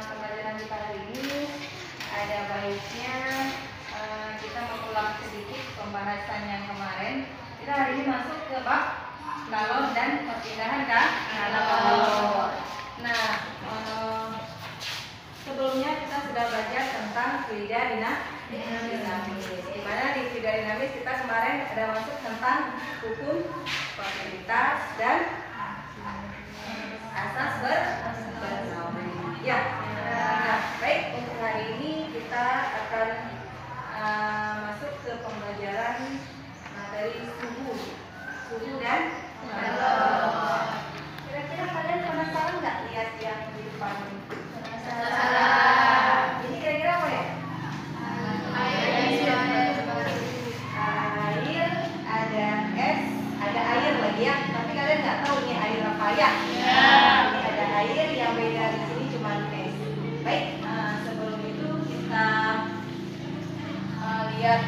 pembelajaran kita hari ini ada baiknya kita mengulang sedikit pembahasan yang kemarin. Kita hari ini masuk ke bab kalor dan perpindahan kalor. Nah, sebelumnya kita sudah belajar tentang fluida dinamis. Di mana di fluida dinamis kita kemarin ada masuk tentang hukum probabilitas dan asas bersamaan. Ya. Nah, baik, untuk hari ini kita akan masuk ke pembelajaran materi suhu dan kalor. Kira-kira kalian penasaran nggak lihat yang di depan ini? Penasaran. Ini kira-kira apa ya? Air, ada es, ada air lagi ya. Tapi kalian nggak tahu ini air apa ya? Ini ada air yang beda di sini cuma es. Baik, sebelum itu kita lihat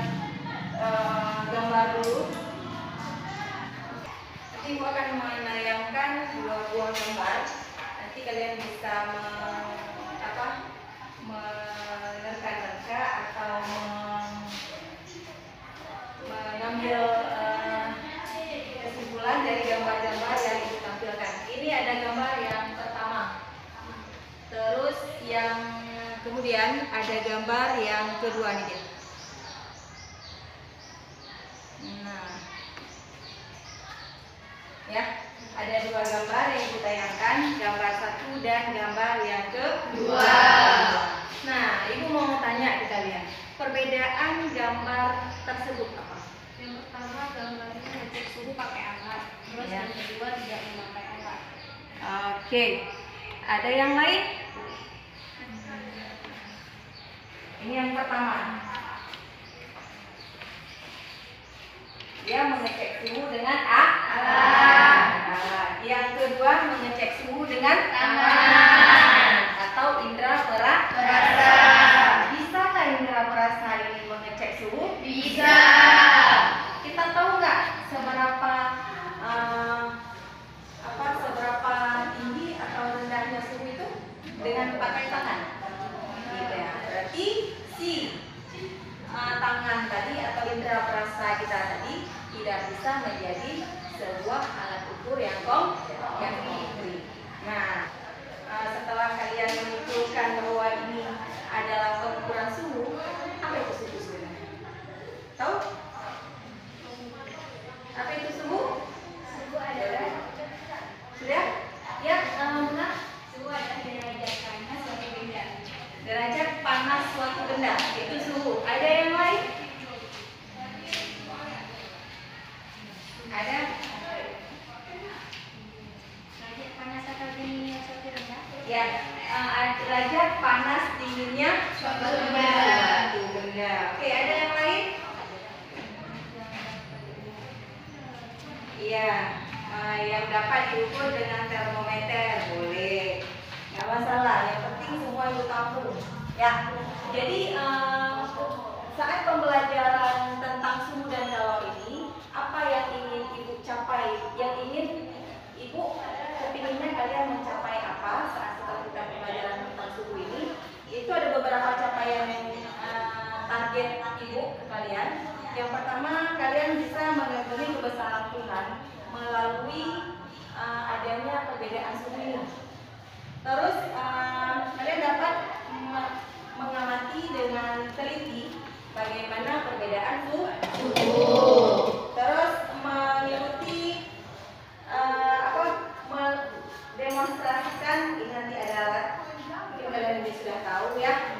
gambar dulu. Nanti Ibu akan menayangkan dua buah gambar. Nanti kalian bisa menerka-nerka atau mengambil kesimpulan dari gambar-gambar yang Ibu tampilkan. Ini ada gambar yang pertama. Terus yang kemudian ada gambar yang kedua nih. Nah, ya, ada dua gambar yang Ibu tayangkan, gambar satu dan gambar yang kedua. Nah, Ibu mau tanya ke kalian, perbedaan gambar tersebut apa? Yang pertama gambarnya ngecek suhu pakai alat, terus yang kedua tidak memakai alat. Oke, ada yang lain? Ini yang pertama. Dia mengecek suhu dengan alat. Yang kedua mengecek suhu dengan tangan atau indera perasa. Bisakah indera perasa ini mengecek suhu? Bisa. Kita tahu nggak seberapa tinggi atau rendahnya suhu itu dengan pakai tangan? Gitu ya. Berarti tangan tadi atau indera perasa kita tadi tidak bisa menjadi sebuah alat ukur yang diberi. Nah, setelah kalian menyimpulkan bahwa ini adalah pengukuran suhu, apa itu suhu sebenarnya? Tahu? Apa itu suhu? Suhu adalah Sudah? Ya, benar. suhu adalah derajat panas suatu benda. Derajat panas suatu benda itu suhu. Ada yang lain? Ada? Derajat panas atau dinginnya suatu benda. Ya, derajat panas dinginnya suatu benda. Oke, ada yang lain? Iya, yang dapat diukur dengan termometer boleh, nggak masalah. Yang penting semua Ibu tahu. Ya, jadi saat pembelajaran tentang suhu dan kalor ini, apa yang ingin Ibu capai? Yang ingin Ibu kepinginnya kalian mencapai apa saat kita pembelajaran tentang suhu ini? Itu ada beberapa capaian yang target Ibu ke kalian. Yang pertama, kalian bisa mengagumi kebesaran Tuhan melalui adanya perbedaan suhu ini. Terus kalian dapat mengamati dengan teliti bagaimana perbedaan suhu. Terus mengikuti mendemonstrasikan, ini nanti ada alat, mungkin kalian sudah tahu ya,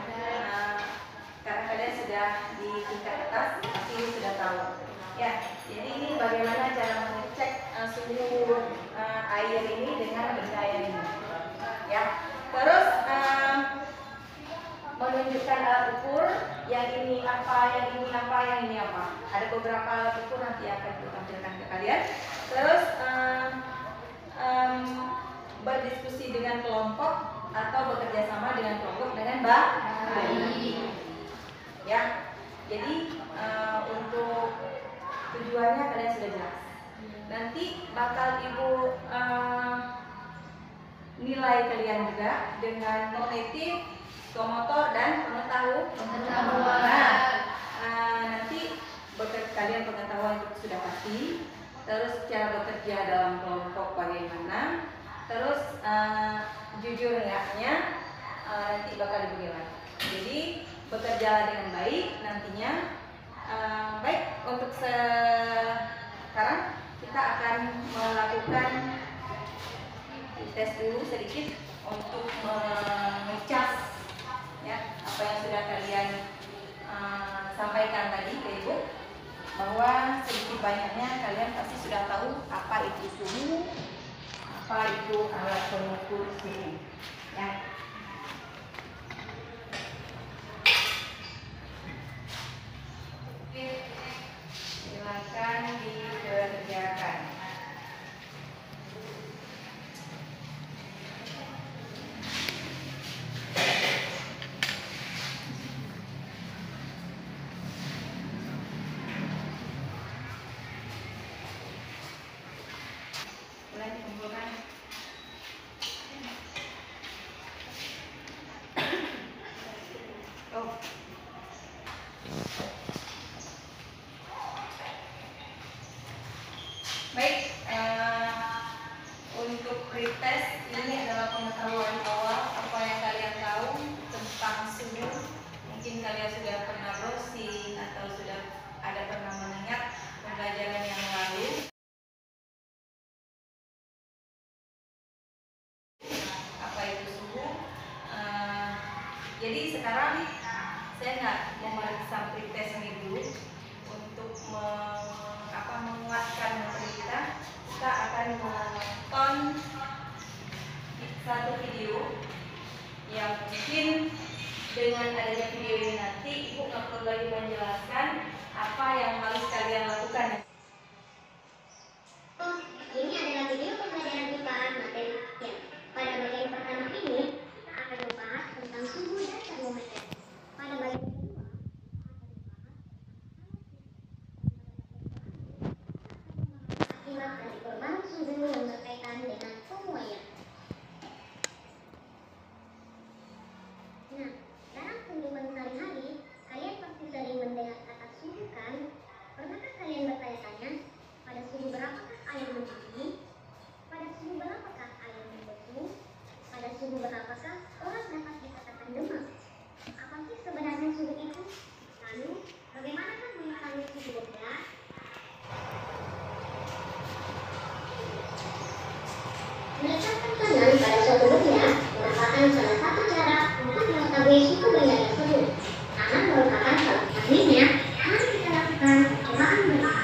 karena kalian sudah di tingkat atas, pasti sudah tahu. Ya, jadi ini bagaimana cara mengecek suhu air ini dengan benda yang ini. Ya, terus menunjukkan alat ukur, yang ini apa, yang ini apa, yang ini apa. Ada beberapa alat ukur nanti akan ditampilkan ke kalian. Terus berdiskusi dengan kelompok atau bekerja sama dengan kelompok dengan baik. Ya, jadi untuk tujuannya kalian sudah jelas. Nanti bakal Ibu nilai nilai kalian juga dengan kognitif, psikomotor, dan pengetahuan. Nanti kalian pengetahuan itu sudah pasti. Terus cara bekerja dalam kelompok bagaimana. Terus jujur enggaknya nanti bakal dibagi lagi. Jadi bekerjalah dengan baik nantinya. Baik, untuk sekarang kita akan melakukan tes dulu sedikit untuk mengecas ya apa yang sudah kalian sampaikan tadi ke Ibu, bahwa sedikit banyaknya kalian pasti sudah tahu apa itu suhu, apa itu alat pengukur suhu ya. Oke, silakan dikerjakan. Mulai dikumpulkan. Oh. Baik, untuk pretest ini adalah pengetahuan awal apa yang kalian tahu tentang suhu. Mungkin kalian sudah pernah browsing atau sudah ada pernah mengingat pembelajaran yang lalu. Apa itu suhu? Jadi sekarang saya nggak memeriksa pretest ini dulu untuk menguatkan materi kita. Kita akan menonton satu video yang mungkin dengan adanya video ini nanti Ibu nggak perlu lagi menjelaskan apa yang harus kalian lakukan. Ini adalah video pembelajaran IPA materi ya. Pada bagian pertama ini kita akan membahas tentang suhu dan termometer. Pada bagian kedua akibat dari perubahan suhu yang berkaitan dengan pemuaian. Nah, dalam kehidupan sehari-hari, kalian pasti sering mendengar kata suhu kan? Pernahkah kalian bertanya-tanya, pada suhu berapakah air mendidih? Pada suhu berapakah air membeku? Pada suhu berapakah orang dapat dikatakan demam? Apa sih sebenarnya suhu itu? Lalu, bagaimanakah mengetahui suhu benda? Menetapkan tangan pada suatu benda merupakan salah satu cara untuk mengetahui suhu benda tersebut. Tangan merupakan salah satunya. Mari kita lakukan percobaan berikut.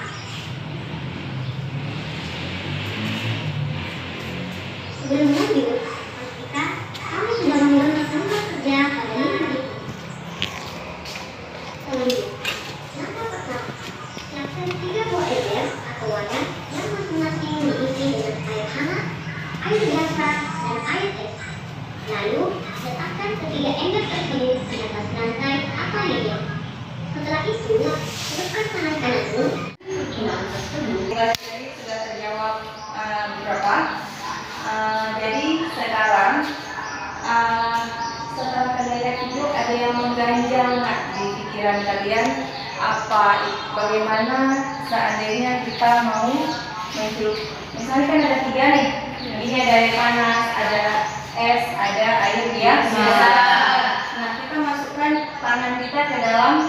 Sebelum lanjut, pastikan kamu sudah memiliki tempat kerja pada 5 menit. Selanjutnya, langkah pertama, siapkan 3 buah ember atau wadah yang masing-masing diisi dengan air hangat, air biasa, dan air es. Lalu, letakkan ketiga ember tersebut di atas lantai atau meja. Setelah itu, celupkan tangan kananmu ke cairan tersebut. Ini sudah terjawab beberapa. Jadi sekarang setelah kalian lihat itu ada yang mengganjal nggak di pikiran kalian bagaimana seandainya kita mau mencelup, misalnya kan ada 3 nih, ini ada air panas, ada es, ada air biasa. Nah, kita masukkan tangan kita ke dalam,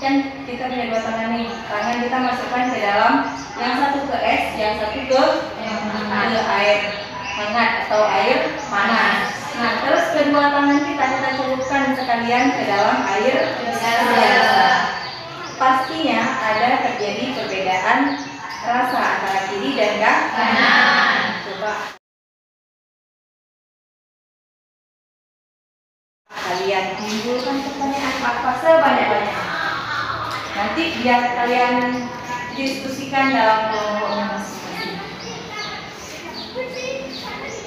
kan kita punya 2 tangan nih, tangan kita masukkan ke dalam, yang satu ke es, yang satu ke air hangat atau air panas. Nah, terus kedua tangan kita celupkan sekalian ke dalam air biasa. Pastinya ada terjadi perbedaan rasa antara kiri dan kanan. Coba kalian timbulkan pertanyaan apa sebanyak-banyaknya. Nanti biar kalian diskusikan dalam kelompoknya masing-masing.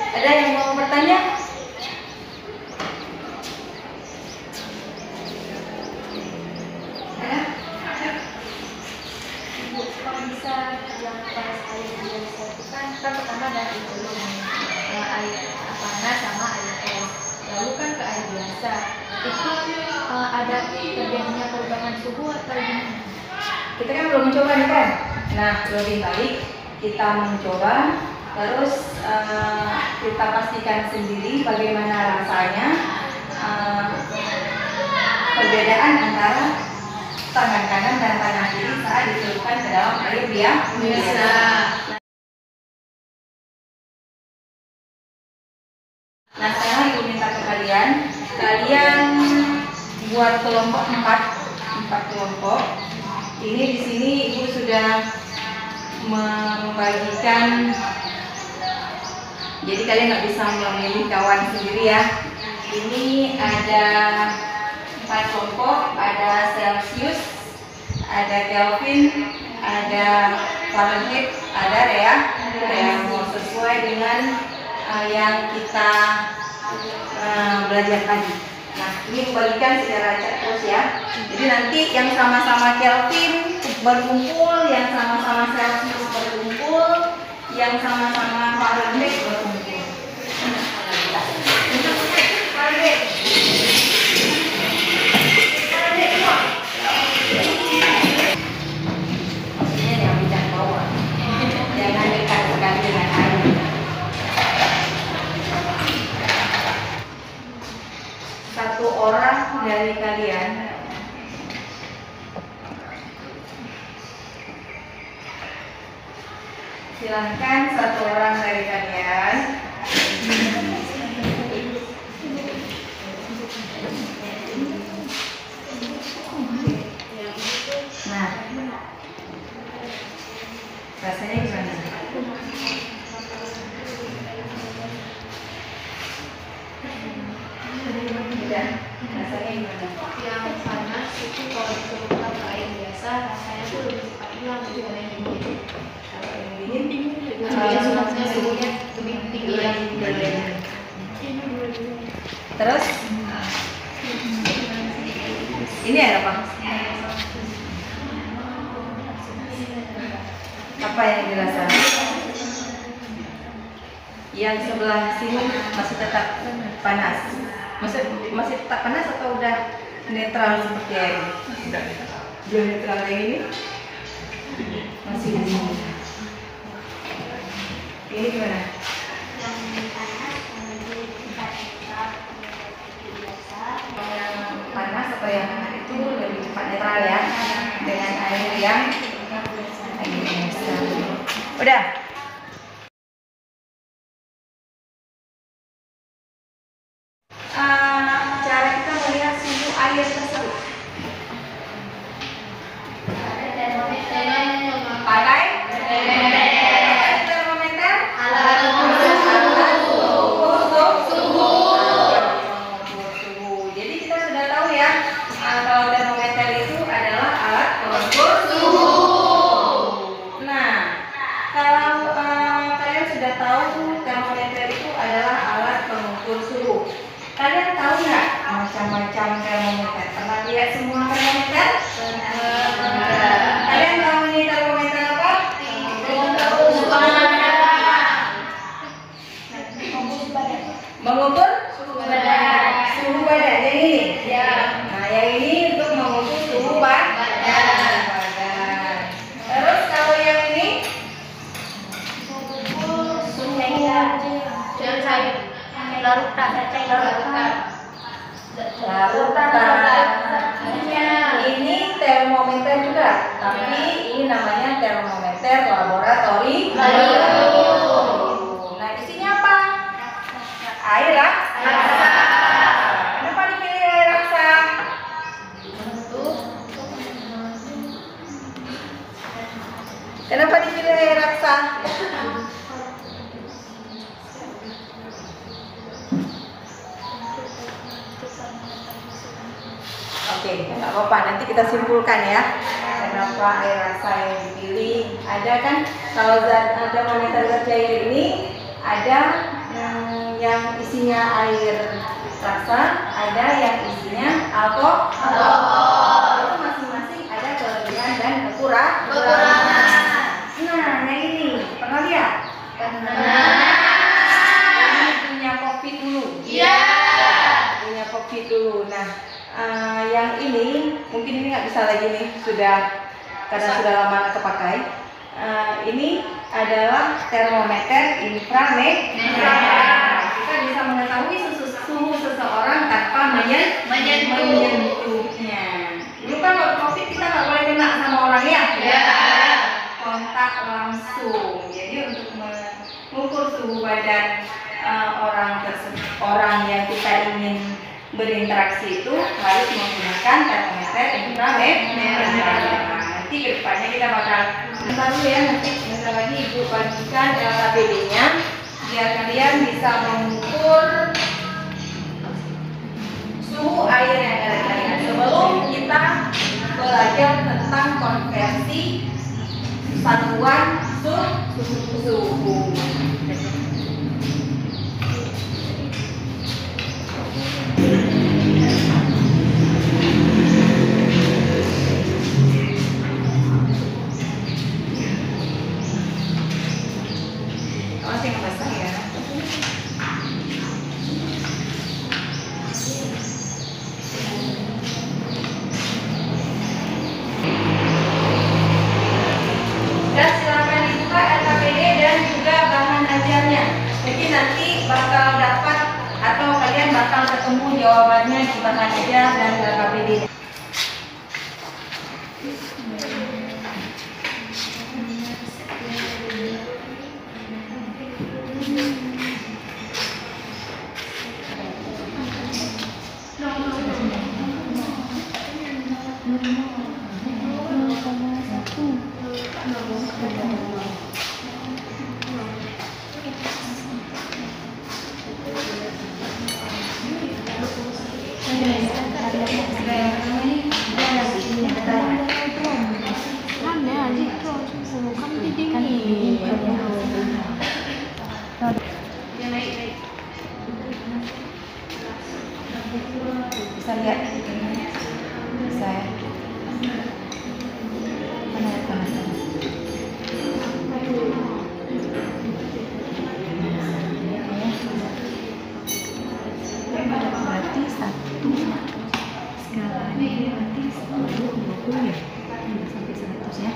Ada yang mau bertanya? Ibu, kalau bisa yang pada sekali yang bisa lakukan, kan pertama dari air panas biasa. Itu ada terjadinya perubahan suhu atau gimana? Kita kan belum mencoba nih kan. Nah, lebih baik kita mencoba, terus kita pastikan sendiri bagaimana rasanya perbedaan antara tangan kanan dan tangan kiri saat dicelupkan ke dalam air biasa. Nah, sekarang ibu minta ke kalian buat kelompok 4 kelompok. Ini di sini ibu sudah membagikan, jadi kalian nggak bisa memilih kawan sendiri ya. Ini ada 4 kelompok, ada Celsius, ada Kelvin, ada Fahrenheit, ada ya, yang sesuai dengan yang kita belajar tadi. Nah, ini membagikan secara acak terus ya. Jadi nanti yang sama-sama Kelvin berkumpul, yang sama-sama Celsius berkumpul, yang sama-sama Fahrenheit berkumpul. Fahrenheit. Maksudnya yang bidang bawah. Jangan dekat sekali dengan air. Satu orang dari kalian silahkan, satu orang dari kalian nah, rasanya gimana? Udah, rasanya gimana? Yang panas itu kalau dicelupkan ke air biasa rasanya tuh lebih cepat hilang daripada yang dingin. Kalau yang dingin, Maksudnya suhunya lebih tinggi ya. terus ini ada apa? Apa yang dirasa? Yang sebelah sini masih tetap panas. Masih tetap panas atau udah netral seperti air? Belum netral yang ini? Masih di sini. Ini gimana? Yang panas atau yang hangat itu lebih cepat netral ya, dengan air yang biasa. Udah. Cara kita melihat suhu air tersebut pakai termometer, alat ukur suhu. Jadi kita sudah tahu ya, kalau termometer itu adalah alat pengukur suhu. Nah, kalau kalian sudah tahu termometer itu adalah alat pengukur suhu, kalian tahu nggak macam-macam termometer? Pernah lihat semua termometer? Kalian tahu ini termometer apa? Mengukur suhu badan. Yang ini? Nah, yang ini untuk mengukur suhu badan. Terus kalau yang ini? Ini termometer juga, tapi ini namanya termometer laboratorium. Nah, isinya apa? Air raksa. Kenapa dipilih air raksa? Kenapa dipilih air raksa? Oke, nggak apa-apa. Nanti kita simpulkan ya. Kenapa air raksa yang dipilih? Ada kan kalau termometer zat cair ini ada yang isinya air raksa, ada yang isinya alkohol. Itu masing-masing ada kelebihan dan kekurangan. Nah, yang ini pernah lihat? Pernah. Ini punya COVID dulu. Iya. Punya COVID COVID dulu. Nah, yang ini mungkin ini nggak bisa lagi nih, karena sudah lama nggak kepakai. Ini adalah termometer inframerah. Kita bisa mengetahui suhu seseorang tanpa menyentuhnya. Dulu kan waktu COVID kita nggak boleh kena sama orang ya. Kontak langsung. Jadi untuk mengukur suhu badan orang yang kita ingin berinteraksi itu harus menggunakan termometer inframerah. Nanti kedepannya kita bakal dulu ya, nanti bentar lagi Ibu bagikan LKPD-nya biar kalian bisa mengukur suhu air yang ada di kalian. Sebelum kita belajar tentang konversi satuan suhu. Bakal ketemu jawabannya di bahan ajar dan LKPD. Bisa lihat bisa ya. Mana ya teman-teman? Berarti 1 skalanya berarti 10 ya, sampai 100 ya.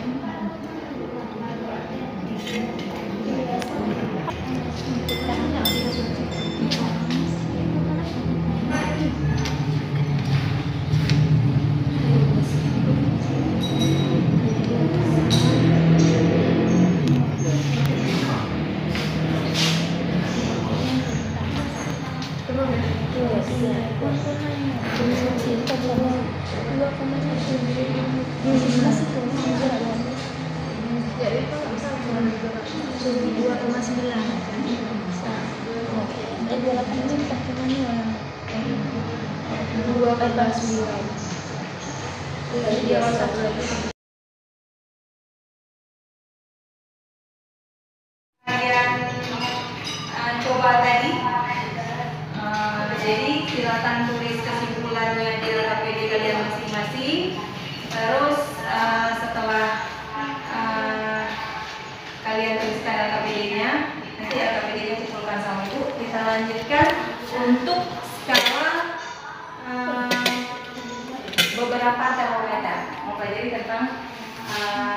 Kalian coba tadi, jadi silakan tulis kesimpulannya di LKPD kalian masing-masing. Terus setelah kalian tuliskan LKPD-nya, nanti LKPD-nya kumpulkan sama Ibu. Kita lanjutkan untuk skala beberapa termometer. Mau pelajari tentang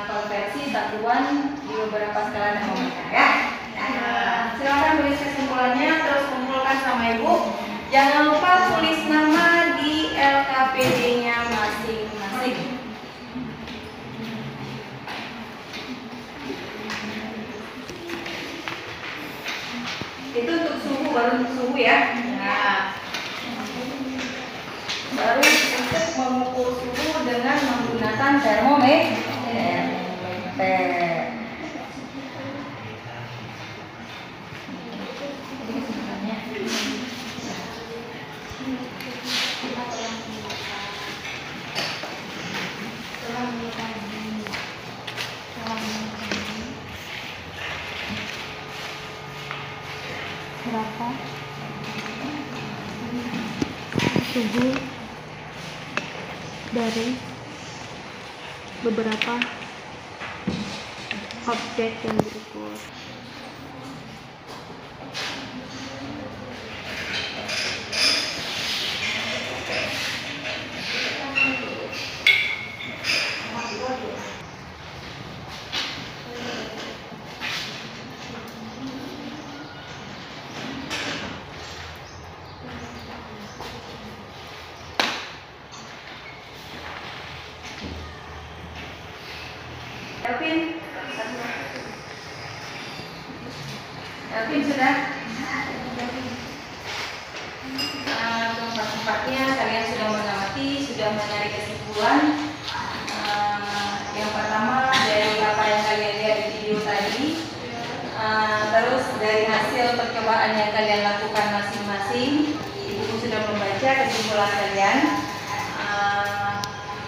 konversi satuan di beberapa skala termometer ya. Silakan tulis kesimpulannya, terus kumpulkan sama Ibu. Jangan lupa tulis nama di LKPD-nya masing-masing. Itu untuk suhu, baru untuk suhu ya. Nah, baru untuk mengukur suhu dengan menggunakan termometer. Berapa suhu dari beberapa objek yang diukur. Elvin? Elvin sudah? Tempat-tempatnya kalian sudah mengamati, sudah menarik kesimpulan. Yang pertama dari apa yang kalian lihat di video tadi, terus dari hasil percobaan yang kalian lakukan masing-masing, ibu sudah membaca kesimpulan kalian.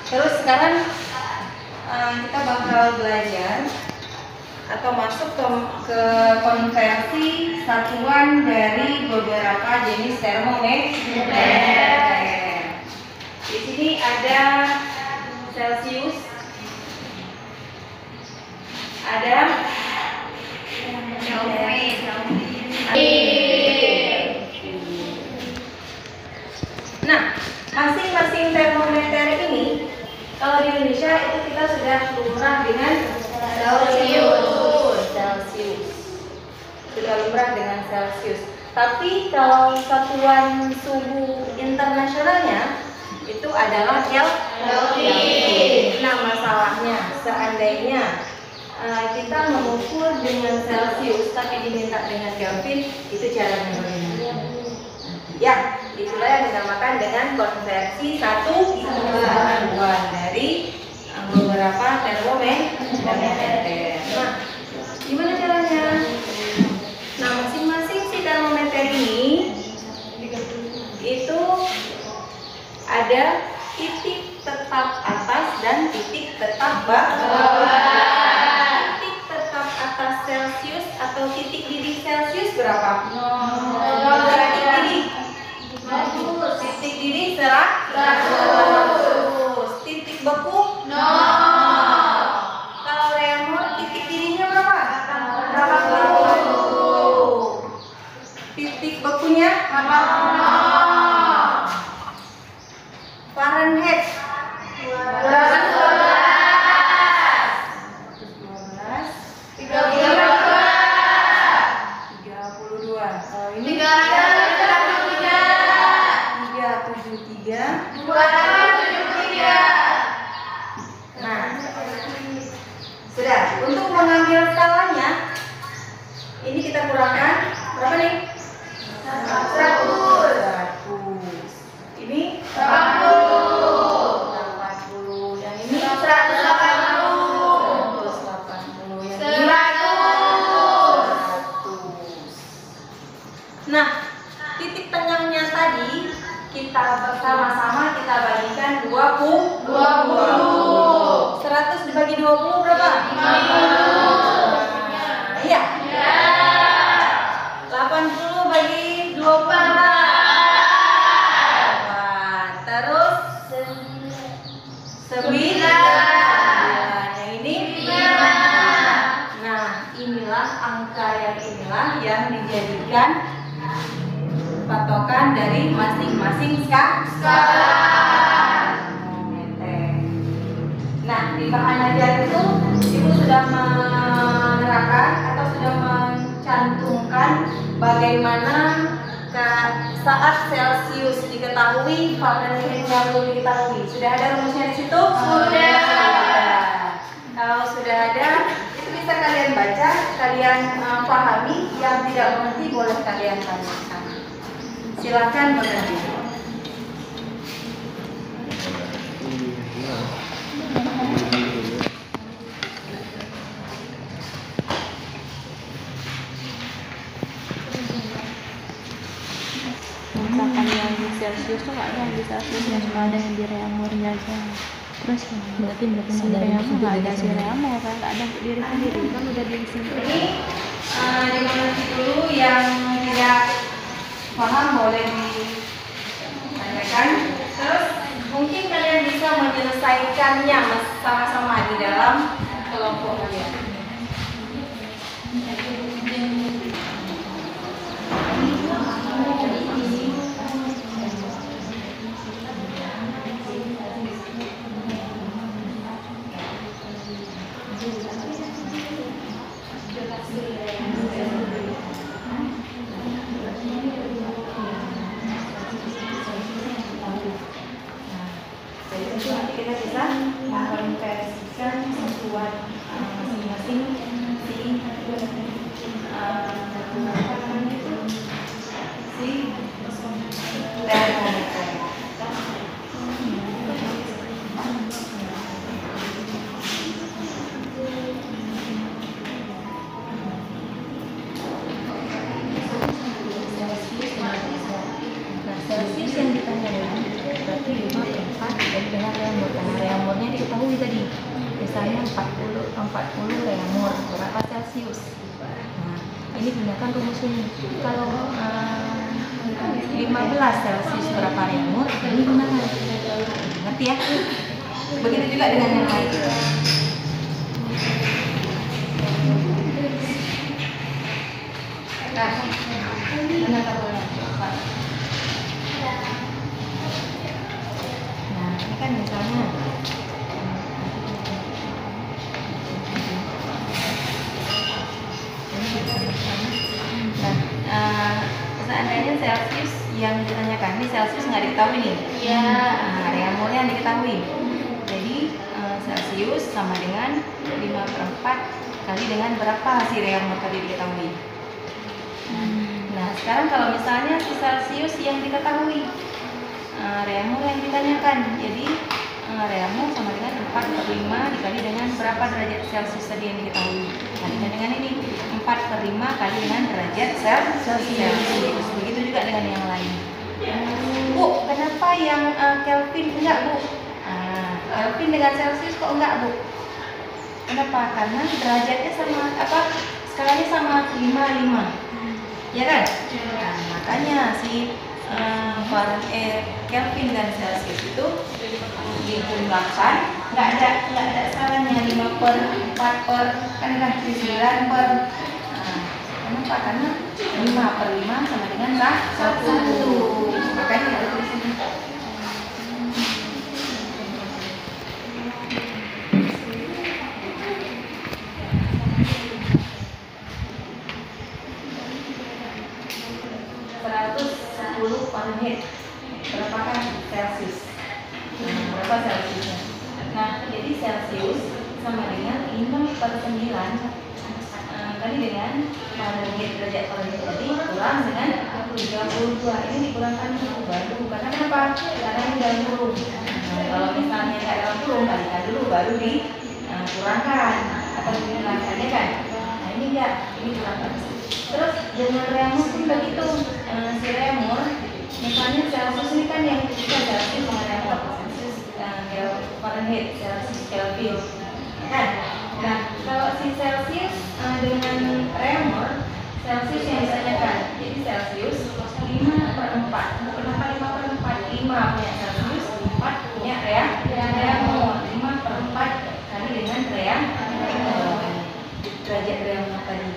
Terus sekarang kita bakal belajar atau masuk ke konversi satuan dari beberapa jenis termometer. Di sini ada Celsius, ada Nah, masing-masing termometer ini kalau di Indonesia itu kita sudah lumrah dengan Celsius. Sudah lumrah dengan Celsius. Tapi kalau satuan suhu internasionalnya itu adalah Kelvin. Nah, masalahnya seandainya kita mengukur dengan Celsius tapi diminta dengan Kelvin, itu caranya bagaimana? Ya, itulah yang dinamakan dengan konversi satuan dari beberapa termometer. Nah, gimana caranya? Nah, masing-masing si termometer ini itu ada titik tetap atas dan titik tetap bawah. Titik tetap atas Celsius atau titik didih Celsius berapa? 0. Titik didih 100. Titik beku 0. Kalau remor titik didihnya berapa? 80. Titik bekunya 80. Fahrenheit 273. Nah, sudah. Untuk mengambil skalanya, ini kita kurangkan berapa nih? 100. Ini 80. Yang ini 180. Yang ini 100. Nah, titik tengahnya tadi kita bersama-sama kita bagikan 20. 100 dibagi 20 berapa? 50. Iya. 80 bagi 24. Terus 9. Yang ini 5. Nah, inilah angka yang dijadikan patokan dari masing-masing skala termometer. Nah, di bahan ajar itu ibu sudah menerapkan atau sudah mencantumkan bagaimana saat Celsius diketahui, Fahrenheit belum diketahui. Sudah ada rumusnya di situ? Sudah. Kalau sudah ada, itu bisa kalian baca, kalian pahami. Yang tidak mengerti boleh kalian tanyakan. Silakan mengerti. Misalkan yang di Celsius tuh nggak ada yang di Celsius, cuma ada yang di Reaumurnya aja. Terus berarti si Reaumur nggak ada, si Reaumur kan nggak ada untuk diri sendiri, kan udah di sini. Ini dimengerti dulu, yang tidak paham boleh ditanyakan. Terus mungkin kalian bisa menyelesaikannya sama-sama di dalam kelompok kalian. Jadi nanti kita bisa mengkonversikan satuan dengan reaumur, karena reaumurnya diketahui tadi. Misalnya 40 reaumur berapa Celcius. Nah, ini gunakan rumus ini. Kalau 15 Celcius berapa reaumur, ini gunakan. Ngerti ya? Begitu juga dengan yang lain. Nah, kenapa boleh? Nah, ini kan misalnya seandainya Celcius yang ditanyakan, ini Celcius nggak diketahui nih. Iya. Nah, reaumurnya yang diketahui. Jadi Celcius sama dengan 5/4 kali dengan berapa si reaumur tadi diketahui. Nah, sekarang kalau misalnya si Celcius yang diketahui, reaumur yang ditanyakan, jadi reaumur sama dengan 4/5 dikali dengan berapa derajat Celcius tadi yang diketahui. Kalikan dengan ini 4/5 kali dengan derajat Celcius. Begitu juga dengan yang lain. Bu, kenapa yang Kelvin enggak, Bu? Kelvin dengan Celcius kok enggak, Bu? Kenapa? Karena derajatnya sama skalanya sama 5. Ya kan? Nah, makanya si Kelvin dan Celcius itu dijumlahkan, nggak ada skalanya 5/4 kan kan 9/. Kenapa? Karena 5/5 sama dengan 1. Makanya ada di sini. Fahrenheit. Berapa kan Celcius? Berapa Celciusnya? Nah, jadi Celcius sama dengan 5/9 kali dengan Fahrenheit, derajat Fahrenheit tadi kurang dengan 32. Ini dikurangkan dulu baru. Karena kenapa? Karena ini dalam kurung. Nah, kalau misalnya nggak dalam kurung, kalikan dulu baru dikurangkan atau dikurangkannya kan? Nah, ini enggak, ini kurangkan. Terus dengan reaumur pun begitu. Si reaumur, misalnya Celcius ini kan yang kita Celcius sama reaumur, Celcius Fahrenheit, Celcius Kelvin, kan? Nah, kalau si Celcius dengan reaumur, Celcius yang ditanyakan, jadi Celcius 5/4, kenapa 5/4? 5 punya Celcius, 4 punya reaumur, 5/4 kali dengan derajat reaumur tadi.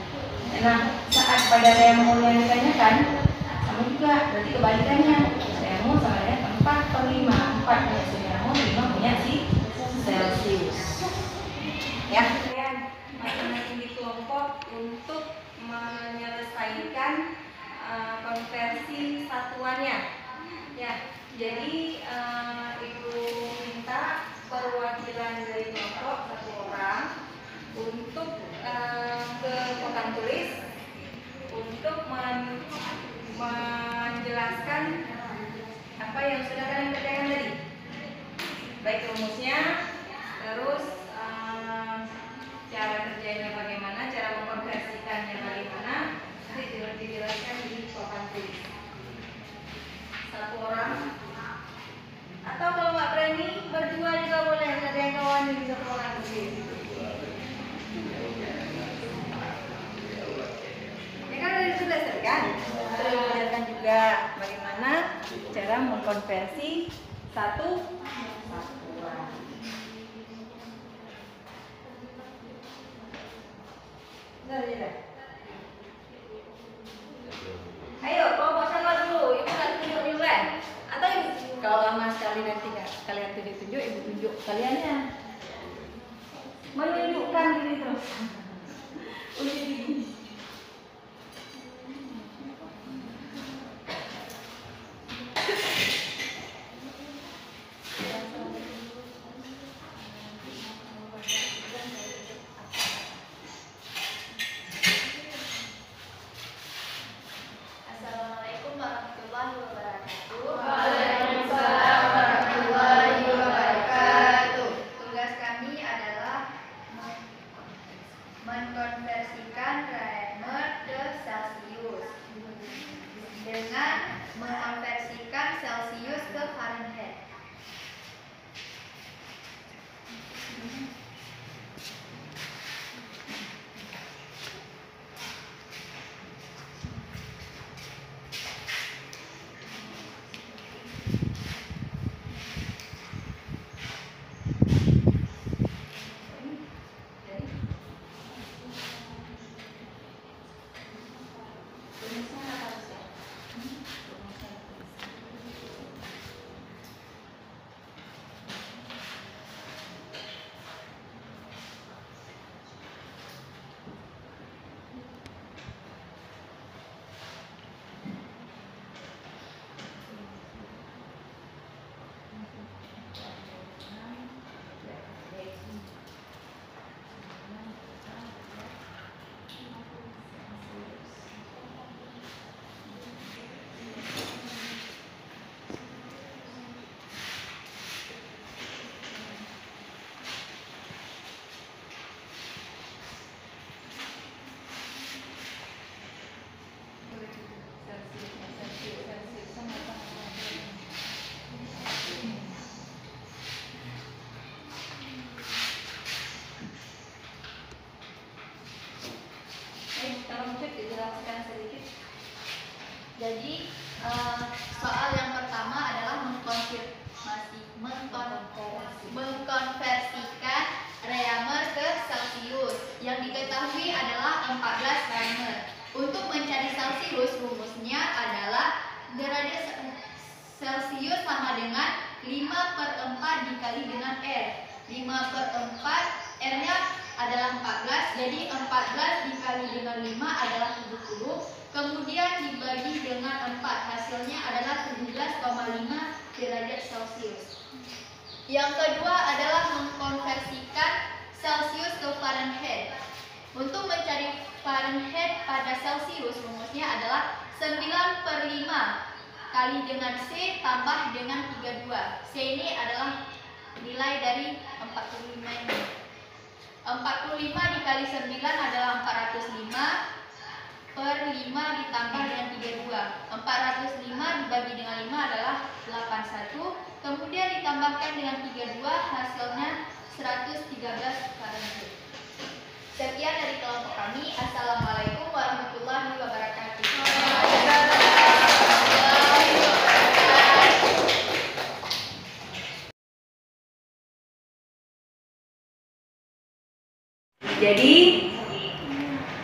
Nah, saat pada reaumur yang ditanyakan sama juga, berarti kebalikannya, reaumur sama dengan 4/5. 4 punya si reaumur, 5 punya si Celcius. Ya, kalian masing-masing di kelompok untuk menyelesaikan konversi satuannya. Ya, jadi Ibu minta perwakilan dari kelompok 1 orang untuk ke papan tulis untuk menjelaskan apa yang sudah kalian kerjakan tadi, baik rumusnya, terus cara kerjanya bagaimana, cara mengkonversikannya bagaimana, nanti dijelaskan di papan tulis. 1 orang, atau kalau nggak berani berdua juga boleh, ada yang kawan di 1 orang sendiri. Kan ada tugas kan? Terus mengajarkan juga bagaimana cara mengkonversi satu satuan. Sudah. Ayo, kelompok sama dulu. Ibu nggak tunjuk dulu kan? Atau kalau lama sekali nanti nggak kalian tunjuk, ibu tunjuk kaliannya. Menunjukkan diri terus. Udah gini. Assalamualaikum warahmatullahi wabarakatuh. Waalaikumsalam warahmatullahi wabarakatuh. Tugas kami adalah mengkonversikan mengkonversikan Reamer ke Celsius yang diketahui adalah 14 Reamer. Untuk mencari Celsius, rumusnya adalah derajat Celsius sama dengan 5/4 dikali dengan R. 5/4, R-nya adalah 14, jadi 14 dikali dengan 5 adalah 70. Kemudian dibagi dengan 4, hasilnya adalah 17,5 derajat Celsius. Yang kedua adalah mengkonversikan Celsius ke Fahrenheit. Untuk mencari Fahrenheit pada Celsius, rumusnya adalah 9/5 kali dengan C tambah dengan 32. C ini adalah nilai dari 45 ini. 45 dikali 9 adalah 405 per 5 ditambah dengan 32. 405 dibagi dengan 5 adalah 81. Kemudian ditambahkan dengan 32, hasilnya 113 Fahrenheit. Sekian dari kelompok kami. Assalamualaikum warahmatullahi wabarakatuh. Jadi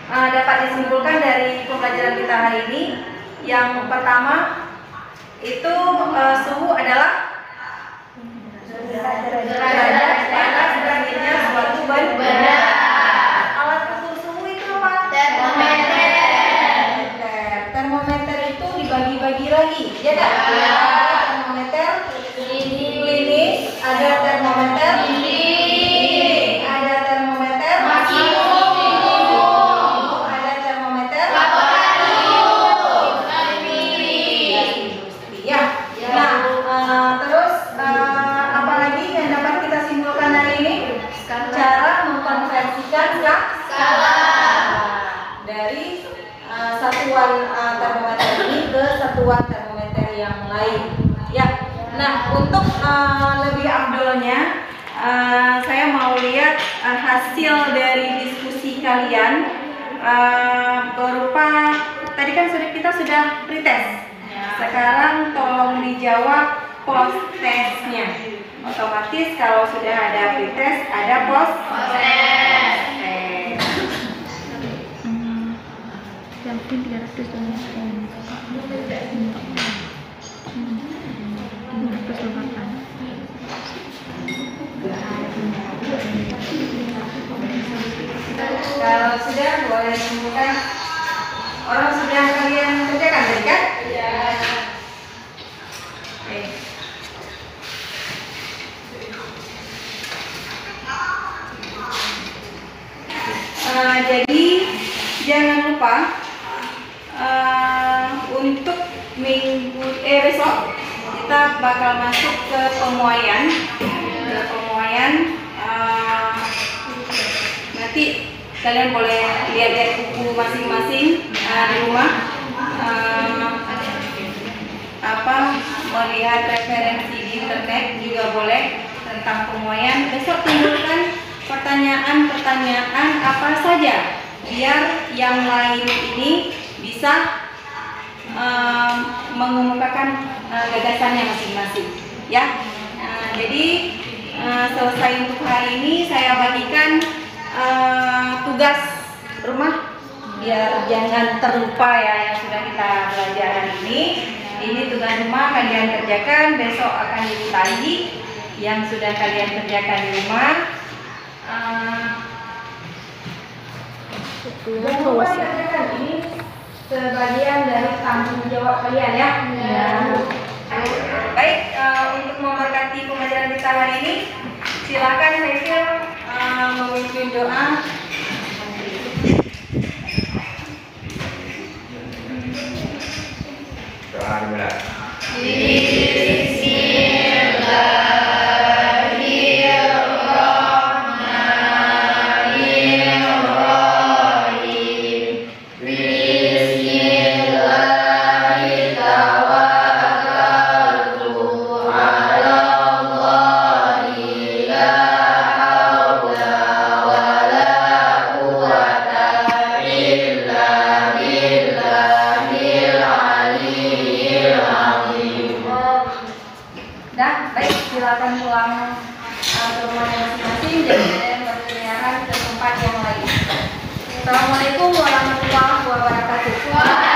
dapat disimpulkan dari pembelajaran kita hari ini, yang pertama itu suhu adalah derajat panas berakhirnya suatu benda. Alat ukur suhu itu apa? Termometer. Termometer itu dibagi-bagi lagi, ya kan? Ada termometer klinis, ada termometer ada termometer ada termometer ya. Nah, terus apa lagi yang dapat kita simpulkan hari ini? Cara mengkonversikan skala dari satuan termometer ini ke satuan termometer yang lain. Ya. Nah, untuk lebih afdolnya saya mau lihat hasil dari diskusi kalian berupa tadi kan kita sudah pretest. Sekarang tolong dijawab post testnya. Otomatis kalau sudah ada pretest ada post test. Yang mungkin 300 dan Kalau sudah boleh ditemukan. Orang sudah kalian kerjakan tadi kan? Iya. Oke. Jadi jangan lupa untuk besok kita bakal masuk ke pemuaian. Nanti kalian boleh lihat-lihat buku masing-masing di rumah, melihat referensi di internet juga boleh tentang pemuaian. Besok timbulkan pertanyaan-pertanyaan apa saja biar yang lain ini bisa mengemukakan gagasannya masing-masing, ya. Jadi selesai untuk hari ini saya bagikan tugas rumah biar jangan terlupa ya yang sudah kita belajar hari ini. Ini tugas rumah kalian kerjakan, besok akan diulangi yang sudah kalian kerjakan di rumah. Jangan lupa kerjakan, ini sebagian dari tanggung jawab kalian ya. Baik, untuk memberkati pembelajaran kita hari ini, silakan Haifil memimpin doa. Doa dimulai. Dah, baik, silakan pulang ke rumahnya masing-masing dan yang berkeliaran ke tempat yang lain. Assalamualaikum warahmatullahi wabarakatuh.